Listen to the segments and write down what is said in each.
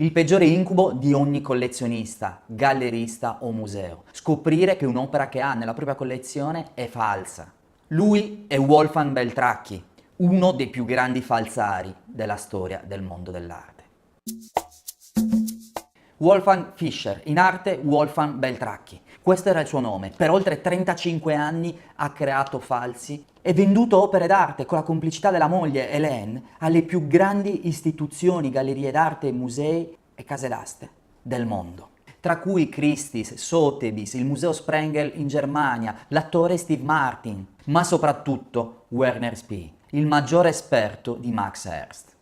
Il peggiore incubo di ogni collezionista, gallerista o museo. Scoprire che un'opera che ha nella propria collezione è falsa. Lui è Wolfgang Beltracchi, uno dei più grandi falsari della storia del mondo dell'arte. Wolfgang Fischer, in arte Wolfgang Beltracchi. Questo era il suo nome. Per oltre 35 anni ha creato falsi e venduto opere d'arte con la complicità della moglie Hélène alle più grandi istituzioni, gallerie d'arte, musei e case d'aste del mondo. Tra cui Christie's, Sotheby's, il Museo Sprengel in Germania, l'attore Steve Martin, ma soprattutto Werner Spee, il maggiore esperto di Max Ernst.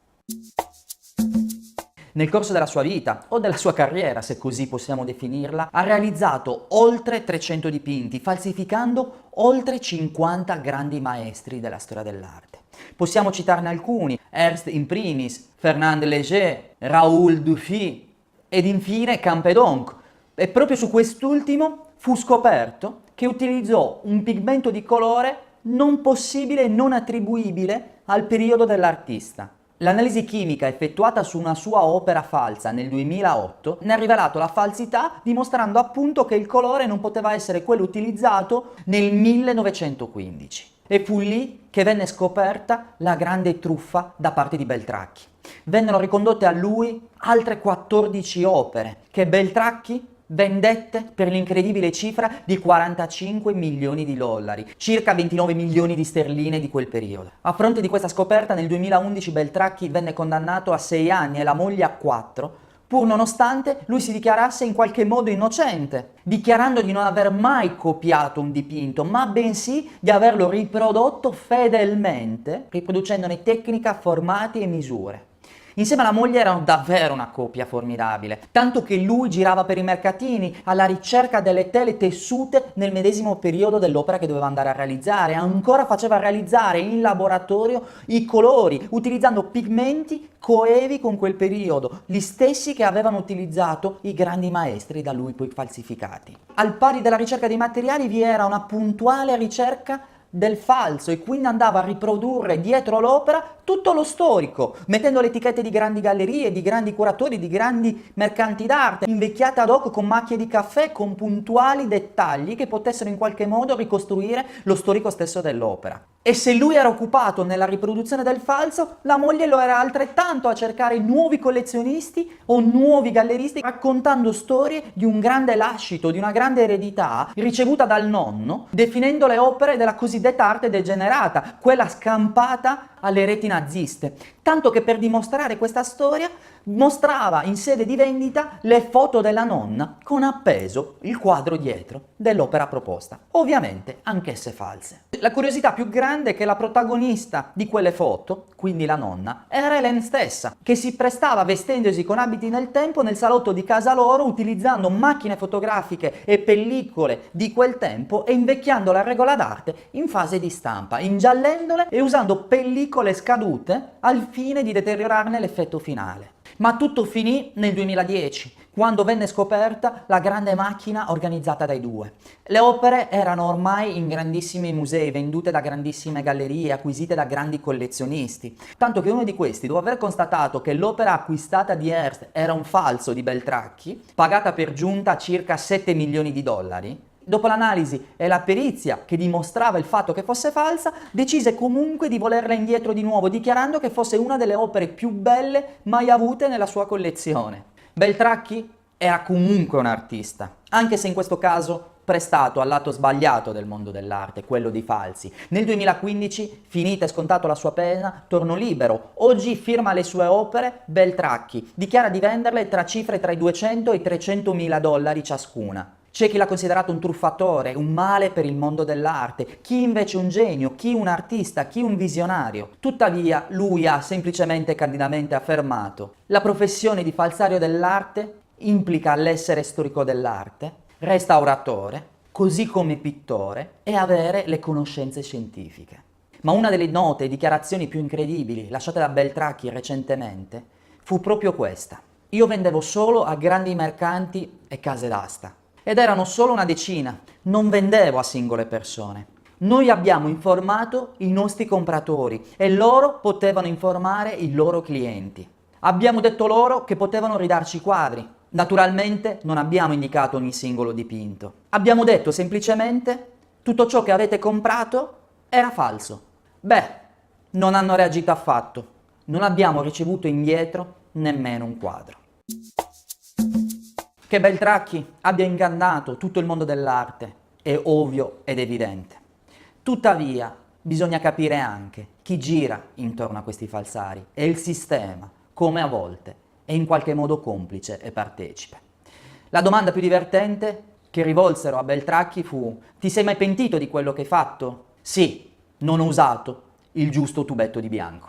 Nel corso della sua vita, o della sua carriera, se così possiamo definirla, ha realizzato oltre 300 dipinti, falsificando oltre 50 grandi maestri della storia dell'arte. Possiamo citarne alcuni: Ernst in primis, Fernand Léger, Raoul Dufy ed infine Campedonc. E proprio su quest'ultimo fu scoperto che utilizzò un pigmento di colore non possibile e non attribuibile al periodo dell'artista. L'analisi chimica effettuata su una sua opera falsa nel 2008 ne ha rivelato la falsità, dimostrando appunto che il colore non poteva essere quello utilizzato nel 1915. E fu lì che venne scoperta la grande truffa da parte di Beltracchi. Vennero ricondotte a lui altre 14 opere che Beltracchi vendette per l'incredibile cifra di 45 milioni di dollari, circa 29 milioni di sterline di quel periodo. A fronte di questa scoperta, nel 2011 Beltracchi venne condannato a 6 anni e la moglie a 4, pur nonostante lui si dichiarasse in qualche modo innocente, dichiarando di non aver mai copiato un dipinto, ma bensì di averlo riprodotto fedelmente, riproducendone tecnica, formati e misure. Insieme alla moglie erano davvero una coppia formidabile, tanto che lui girava per i mercatini alla ricerca delle tele tessute nel medesimo periodo dell'opera che doveva andare a realizzare, ancora faceva realizzare in laboratorio i colori, utilizzando pigmenti coevi con quel periodo, gli stessi che avevano utilizzato i grandi maestri da lui poi falsificati. Al pari della ricerca dei materiali vi era una puntuale ricerca del falso e quindi andava a riprodurre dietro l'opera tutto lo storico, mettendo le etichette di grandi gallerie, di grandi curatori, di grandi mercanti d'arte, invecchiate ad hoc con macchie di caffè, con puntuali dettagli che potessero in qualche modo ricostruire lo storico stesso dell'opera. E se lui era occupato nella riproduzione del falso, la moglie lo era altrettanto a cercare nuovi collezionisti o nuovi galleristi, raccontando storie di un grande lascito, di una grande eredità ricevuta dal nonno, definendo le opere della cosiddetta arte degenerata, quella scampata alle reti naziste, tanto che per dimostrare questa storia mostrava in sede di vendita le foto della nonna con appeso il quadro dietro dell'opera proposta, ovviamente anch'esse false. La curiosità più grande è che la protagonista di quelle foto, quindi la nonna, era Hélène stessa, che si prestava vestendosi con abiti nel tempo nel salotto di casa loro, utilizzando macchine fotografiche e pellicole di quel tempo e invecchiando la regola d'arte in fase di stampa, ingiallendole e usando pellicole scadute al fine di deteriorarne l'effetto finale. Ma tutto finì nel 2010, quando venne scoperta la grande macchina organizzata dai due. Le opere erano ormai in grandissimi musei, vendute da grandissime gallerie, acquisite da grandi collezionisti, tanto che uno di questi, dopo aver constatato che l'opera acquistata di Ernst era un falso di Beltracchi, pagata per giunta circa 7 milioni di dollari, dopo l'analisi e la perizia che dimostrava il fatto che fosse falsa, decise comunque di volerla indietro di nuovo, dichiarando che fosse una delle opere più belle mai avute nella sua collezione. Beltracchi era comunque un artista, anche se in questo caso prestato al lato sbagliato del mondo dell'arte, quello dei falsi. Nel 2015, finita e scontato la sua pena, tornò libero. Oggi firma le sue opere Beltracchi, dichiara di venderle tra cifre tra i 200 e i 300 mila dollari ciascuna. C'è chi l'ha considerato un truffatore, un male per il mondo dell'arte, chi invece un genio, chi un artista, chi un visionario. Tuttavia, lui ha semplicemente e candidamente affermato: la professione di falsario dell'arte implica l'essere storico dell'arte, restauratore, così come pittore, e avere le conoscenze scientifiche. Ma una delle note dichiarazioni più incredibili lasciate da Beltracchi recentemente fu proprio questa: io vendevo solo a grandi mercanti e case d'asta. Ed erano solo una decina, non vendevo a singole persone. Noi abbiamo informato i nostri compratori e loro potevano informare i loro clienti. Abbiamo detto loro che potevano ridarci i quadri. Naturalmente non abbiamo indicato ogni singolo dipinto. Abbiamo detto semplicemente tutto ciò che avete comprato era falso. Beh, non hanno reagito affatto. Non abbiamo ricevuto indietro nemmeno un quadro. Che Beltracchi abbia ingannato tutto il mondo dell'arte è ovvio ed evidente. Tuttavia, bisogna capire anche chi gira intorno a questi falsari e il sistema, come a volte, è in qualche modo complice e partecipe. La domanda più divertente che rivolsero a Beltracchi fu: ti sei mai pentito di quello che hai fatto? Sì, non ho usato il giusto tubetto di bianco.